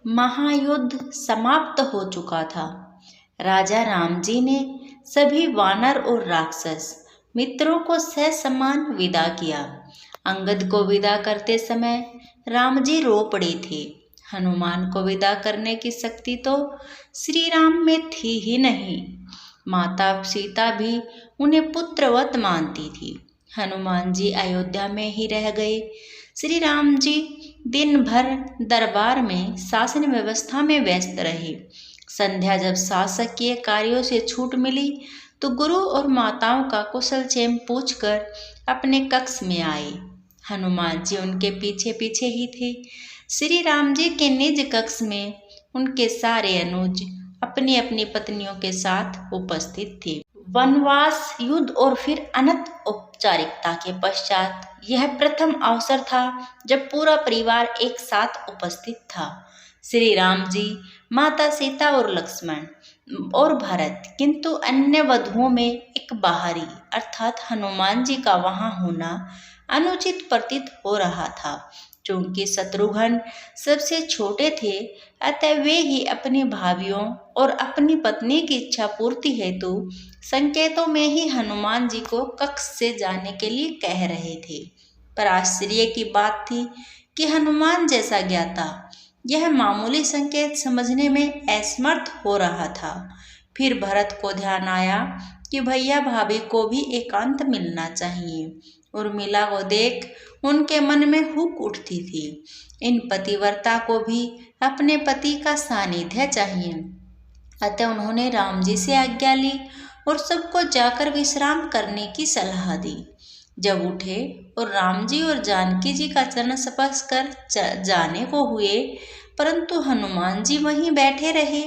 महायुद्ध समाप्त हो चुका था। राजा राम जी ने सभी वानर और राक्षस मित्रों को ससम्मान विदा किया। अंगद को विदा करते समय राम जी रो पड़े थे। हनुमान को विदा करने की शक्ति तो श्री राम में थी ही नहीं। माता सीता भी उन्हें पुत्रवत मानती थी। हनुमान जी अयोध्या में ही रह गए। श्री राम जी दिन भर दरबार में शासन व्यवस्था में व्यस्त रहे। संध्या जब शासकीय कार्यों से छूट मिली तो गुरु और माताओं का कुशल क्षेम पूछकर अपने कक्ष में आए। हनुमान जी उनके पीछे पीछे ही थे। श्री राम जी के निज कक्ष में उनके सारे अनुज अपनी अपनी पत्नियों के साथ उपस्थित थे। वनवास, युद्ध और फिर अनंत औपचारिकता के पश्चात यह प्रथम अवसर था जब पूरा परिवार एक साथ उपस्थित था। श्री राम जी, माता सीता और लक्ष्मण और भरत, किंतु अन्य वधुओं में एक बाहरी अर्थात हनुमान जी का वहां होना अनुचित प्रतीत हो रहा था। चूंकि शत्रुघ्न सबसे छोटे थे, अतः वे ही अपनी भाभियों और अपनी पत्नी की इच्छा पूर्ति हेतु संकेतों में ही हनुमान जी को कक्ष से जाने के लिए कह रहे थे। पर आश्चर्य की बात थी कि हनुमान जैसा ज्ञाता यह मामूली संकेत समझने में असमर्थ हो रहा था। फिर भरत को ध्यान आया कि भैया भाभी को भी एकांत मिलना चाहिए। उर्मिला को देख उनके मन में हुक उठती थी। इन पतिव्रता को भी अपने पति का सानिध्य चाहिए। अतः उन्होंने राम जी से आज्ञा ली और सबको जाकर विश्राम करने की सलाह दी। जब उठे और राम जी और जानकी जी का चरण स्पर्श कर जाने को हुए, परंतु हनुमान जी वहीं बैठे रहे।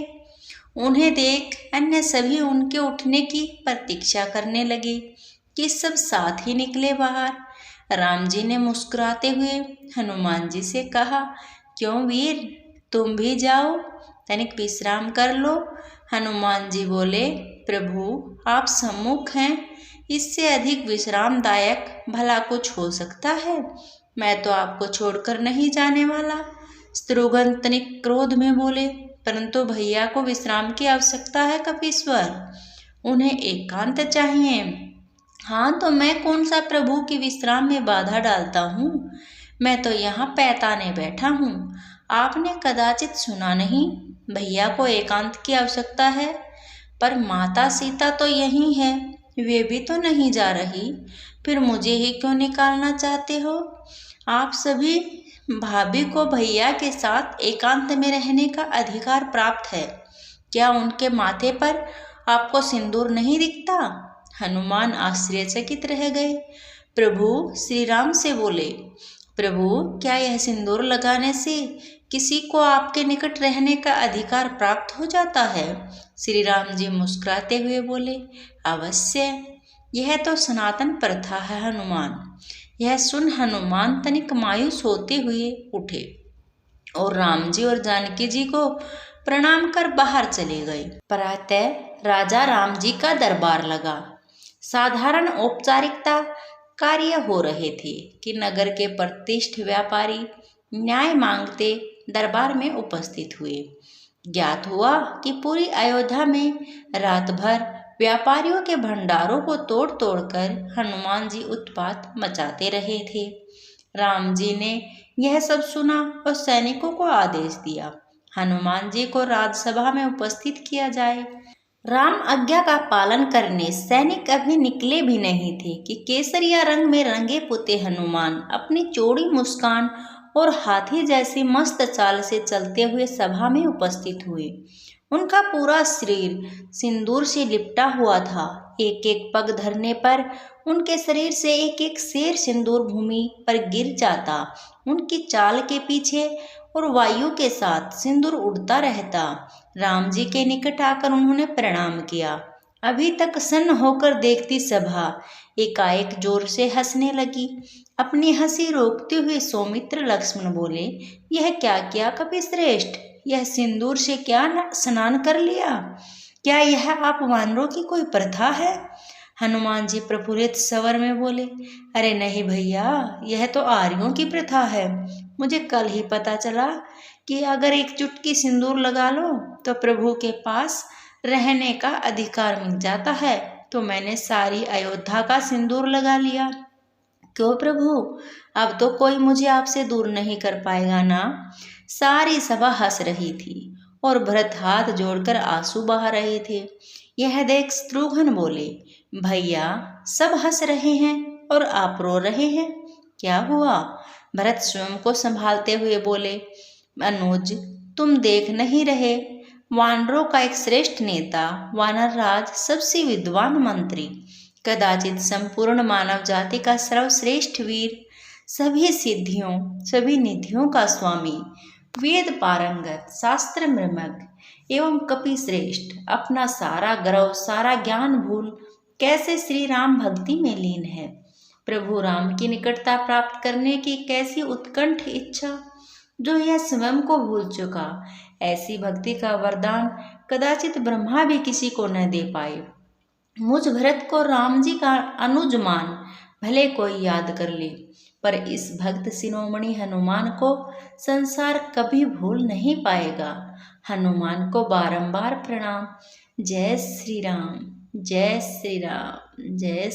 उन्हें देख अन्य सभी उनके उठने की प्रतीक्षा करने लगे कि सब साथ ही निकले बाहर। राम जी ने मुस्कुराते हुए हनुमान जी से कहा, क्यों वीर, तुम भी जाओ, तनिक विश्राम कर लो। हनुमान जी बोले, प्रभु आप सम्मुख हैं, इससे अधिक विश्रामदायक भला कुछ हो सकता है? मैं तो आपको छोड़कर नहीं जाने वाला। शत्रुघ्न तनिक क्रोध में बोले, परंतु भैया को विश्राम की आवश्यकता है कपीश्वर, उन्हें एकांत चाहिए। हाँ, तो मैं कौन सा प्रभु की विश्राम में बाधा डालता हूँ? मैं तो यहाँ पैताने बैठा हूँ। आपने कदाचित सुना नहीं, भैया को एकांत की आवश्यकता है। पर माता सीता तो यही है, वे भी तो नहीं जा रही, फिर मुझे ही क्यों निकालना चाहते हो? आप सभी भाभी को भैया के साथ एकांत में रहने का अधिकार प्राप्त है। क्या उनके माथे पर आपको सिंदूर नहीं दिखता? हनुमान आश्चर्यचकित रह गए। प्रभु श्री राम से बोले, प्रभु क्या यह सिंदूर लगाने से किसी को आपके निकट रहने का अधिकार प्राप्त हो जाता है? श्री राम जी मुस्कुराते हुए बोले, अवश्य, यह तो सनातन प्रथा है हनुमान। यह सुन हनुमान तनिक मायूस होते हुए उठे और राम जी और जानकी जी को प्रणाम कर बाहर चले गए। प्रातः राजा राम जी का दरबार लगा। साधारण औपचारिकता कार्य हो रहे थे कि नगर के प्रतिष्ठित व्यापारी न्याय मांगते दरबार में उपस्थित हुए। ज्ञात हुआ कि पूरी अयोध्या में रात भर व्यापारियों के भंडारों को तोड़ तोड़कर हनुमान जी उत्पात मचाते रहे थे। राम जी ने यह सब सुना और सैनिकों को आदेश दिया, हनुमान जी को राजसभा में उपस्थित किया जाए। राम आज्ञा का पालन करने सैनिक अभी निकले भी नहीं थे कि केसरिया रंग में रंगे पुते हनुमान अपनी चौड़ी मुस्कान और हाथी जैसी मस्त चाल से चलते हुए सभा में उपस्थित हुए। उनका पूरा शरीर सिंदूर से लिपटा हुआ था। एक एक पग धरने पर उनके शरीर से एक एक शेर सिंदूर भूमि पर गिर जाता। उनकी चाल के पीछे और वायु के साथ सिंदूर उड़ता रहता। राम जी के निकट आकर उन्होंने प्रणाम किया। अभी तक सन्न होकर देखती सभा एकाएक जोर से हंसने लगी। अपनी हंसी रोकते हुए सौमित्र लक्ष्मण बोले, यह क्या किया कपिश्रेष्ठ? यह सिंदूर से क्या स्नान कर लिया? क्या यह आप वानरों की कोई प्रथा है? हनुमान जी प्रफुल्लित स्वर में बोले, अरे नहीं भैया, यह तो आर्यों की प्रथा है। मुझे कल ही पता चला कि अगर एक चुटकी सिंदूर लगा लो तो प्रभु के पास रहने का अधिकार मिल जाता है, तो मैंने सारी अयोध्या का सिंदूर लगा लिया। क्यों प्रभु, अब तो कोई मुझे आपसे दूर नहीं कर पाएगा ना। सारी सभा हंस रही थी और भरत हाथ जोड़कर आंसू बहा रहे थे। यह देख शत्रुघ्न बोले, भैया सब हंस रहे हैं और आप रो रहे हैं, क्या हुआ? भरत स्वयं को संभालते हुए बोले, अनुज तुम देख नहीं रहे, वानरों का एक श्रेष्ठ नेता, वानर राज सबसे विद्वान मंत्री, कदाचित संपूर्ण मानव जाति का सर्वश्रेष्ठ वीर, सभी सिद्धियों सभी निधियों का स्वामी, वेद पारंगत, शास्त्र मृमज्ञ एवं कपि श्रेष्ठ, अपना सारा गर्व सारा ज्ञान भूल कैसे श्री राम भक्ति में लीन है। प्रभु राम की निकटता प्राप्त करने की कैसी उत्कंठ इच्छा, जो यह स्वयं को भूल चुका। ऐसी भक्ति का वरदान कदाचित ब्रह्मा भी किसी को न दे पाए। मुझ भरत को राम जी का अनुज मान भले कोई याद कर ले, पर इस भक्त शिरोमणि हनुमान को संसार कभी भूल नहीं पाएगा। हनुमान को बारंबार प्रणाम। जय श्री राम, जय श्री राम, जय